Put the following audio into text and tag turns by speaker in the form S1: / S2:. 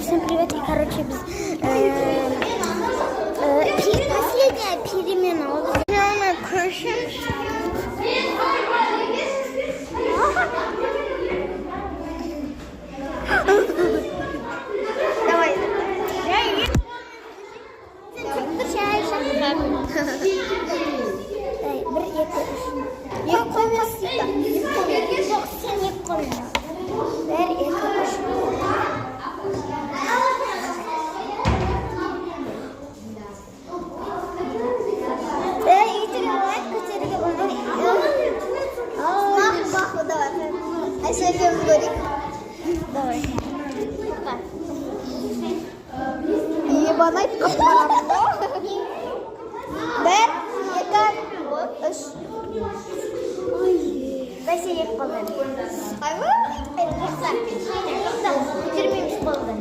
S1: Всем привет, и короче последняя перемена. Вот прямо крышим. Давай. Давай.
S2: Ебанать Бер, яка?
S1: Дайся як половину. Bitirmeymiş balığı.